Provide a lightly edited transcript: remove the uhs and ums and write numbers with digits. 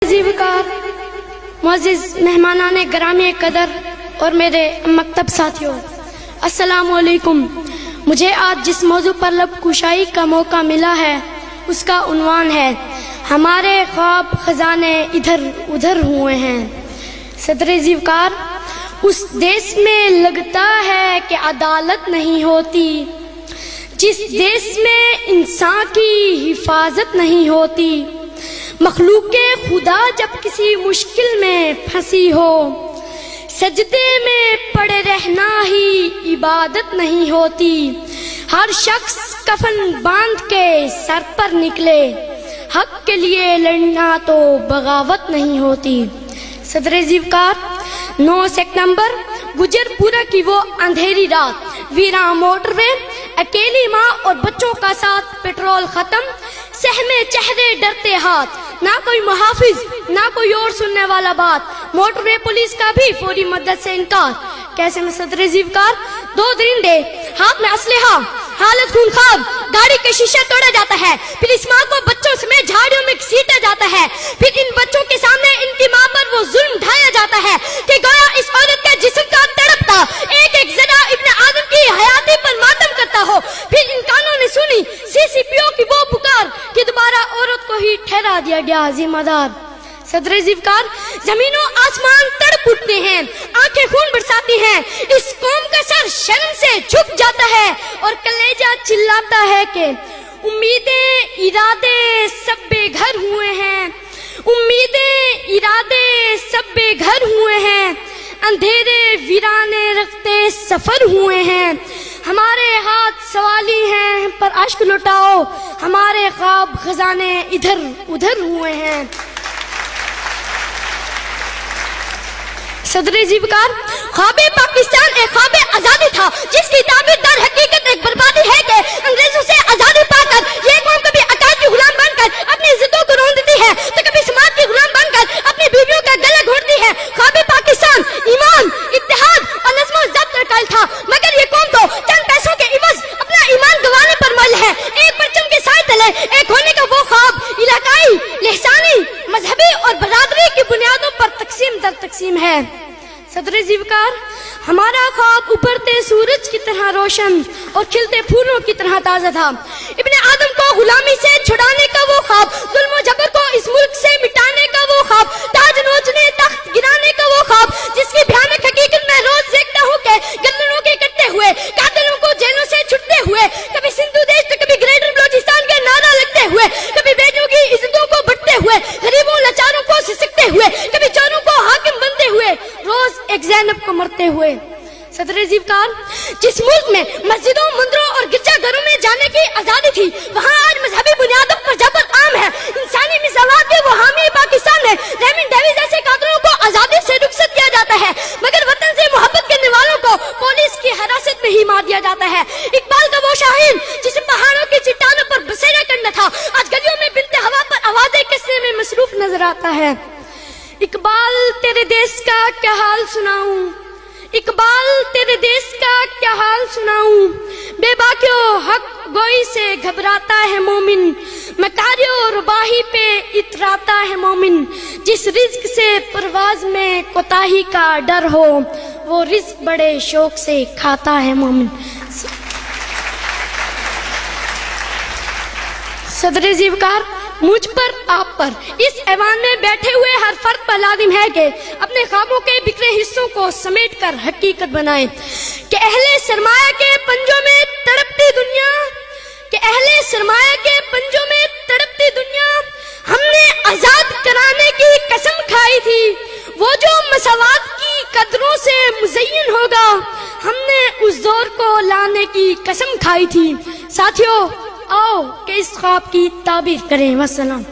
ज़ीवकार, मुअज़्ज़िज़ मेहमानान ग्रामी कदर और मेरे मकतब साथियों, अस्सलामु अलैकुम। मुझे आज जिस मौजू पर लब कुशाई का मौका मिला है उसका उन्वान है हमारे ख्वाब खजाने इधर उधर हुए हैं। सदर ज़ीवकार, उस देश में लगता है कि अदालत नहीं होती, जिस देश में इंसान की हिफाजत नहीं होती, मखलूक़े खुदा जब किसी मुश्किल में फंसी हो, सजदे में पड़े रहना ही इबादत नहीं होती। हर शख्स कफन बांध के सर पर निकले, हक के लिए लड़ना तो बगावत नहीं होती। सदर ज़ीवकार, 9 सितंबर गुजरपुरा की वो अंधेरी रात, वीरान मोटरवे, अकेली माँ और बच्चों का साथ, पेट्रोल खत्म, सहमे चेहरे डरते हाथ, ना कोई मुहाफिज ना कोई और सुनने वाला बात, मोटरवे पुलिस का भी फौरी मदद से इनकार। कैसे में सदर ज़ीवकार, 2 दरिंदे, हाथ में असलहा, हालत खूनखार, गाड़ी के शीशे तोड़ा जाता है, फिर इस माँ को बच्चों समेत झाड़ियों में घसीटा जाता है, फिर इन बच्चों के सामने इनकी माँ पर वो जुल्म ढाया जाता है कि गोया इस औरत का जिस्म का तड़पता एक एक जरा इब्ने आदम की हयाती पर मातम करता हो। फिर इन कानों ने सुनी सीसीपीओ की वो पुकार कि दोबारा औरत को ही ठहरा दिया गया जिम्मेदार। सदर ज़ीवकार, जमीनों आसमान तड़प उठते हैं, आंखें खून बरसाती हैं, इस कौम का सर शर्म से झुक जाता है और कलेजा चिल्लाता है कि उम्मीदें इरादे सब बेघर हुए हैं, उम्मीदें इरादे सब बेघर हुए हैं, अंधेरे वीराने रखते सफर हुए हैं, हमारे हाथ सवाली हैं पर अश्क लुटाओ, हमारे ख्वाब खजाने इधर उधर हुए हैं। सदर ज़ीवकार, ख्वाबे पाकिस्तान एक ख्वाबे आजादी था जिसकी ताबीर दर हकीकत एक बर्बादी है कि अंग्रेजों से आजादी पाकर ये कौम कभी अकाल की गुलाम बनकर अपनी इज्जतों को रोंदती है तो कभी समाज की गुलाम बनकर अपनी बीवियों का गला घोटती है। ख्वाबे पाकिस्तान ईमान, इत्तेहाद और नज़्म व ज़ब्त का कायल था, मगर ये कौम तो चंद पैसों के इवज अपना ईमान गंवाने पर मल है। एक परचम के साए तले एक होने का वो ख्वाब इलाकाई, लहसानी, मजहबी और बरादरी की बुनियादों पर तकसीम दर तकसीम है। सदर ज़ीवकार, हमारा ख्वाब उभरते सूरज की तरह रोशन और खिलते फूलों की तरह ताज़ा था। इब्ने आदम को गुलामी से छुड़ाने का वो ख्वाब, जुल्म व जबर को इस मुल्क से मिटाने का वो ख्वाब, ताज नोचने तख्त गिराने का वो ख्वाब, जिसकी भयानक हकीकत मैं रोज देखता हूँ कि गर्दनों के कटते हुए, कातिलों को जेलों से छुटते हुए, कभी सिंधु देश तो कभी ग्रेटर बलोचिस्तान के नारा लगते हुए, कभी बेटियों की इज्जतों को बढ़ते हुए, गरीबों लाचारों को सिसकते हुए, कभी चोरों को हाकिम बनते हुए, रोज एक ज़ैनब को मरते हुए। सदर ज़ीवकार, जिस मुल्क में मस्जिदों, मंदिरों और गिरजाघरों में जाने की आजादी थी, वहाँ आज मजहबी बुनियादों पर जबर आम है। इंसानी मिसालात के वो हामी पाकिस्तान में रहमान डेवी जैसे कातिलों को आजादी से रुखसत किया जाता है, मगर वतन से मोहब्बत करने वालों को पुलिस की हिरासत में ही मार दिया जाता है। इकबाल का वो शाहीन जिसे पहाड़ों की चट्टानों पर बसेरा करना था, आज गलियों में बिनते हवा पर आवाजें कसने में मसरूफ नजर आता है। इकबाल, तेरे देश का क्या हाल सुनाऊं, इकबाल, तेरे देश का क्या हाल सुनाऊं, बेबाकियों हक गोई से घबराता है मोमिन, मकारियों रुबाही पे इतराता है मोमिन, जिस रिज्क से परवाज में कोताही का डर हो, वो रिज्क बड़े शौक से खाता है मोमिन। सदर ज़ीवकार, मुझ पर, आप पर, इस ऐवान में बैठे हुए हर फर्द पर लाजिम है कि अपने ख्वाबों के बिखरे हिस्सों को समेट कर हकीकत बनाएं कि अहले सरमाया के पंजों में तड़पती दुनिया, कि अहले सरमाया के पंजों में तड़पती दुनिया हमने आजाद कराने की कसम खाई थी, वो जो मसावात की कदरों से मुज़य्यन होगा, हमने उस दौर को लाने की कसम खाई थी। साथियों, आओ कि इस ख्वाब की ताबीर करें। वस्सलाम।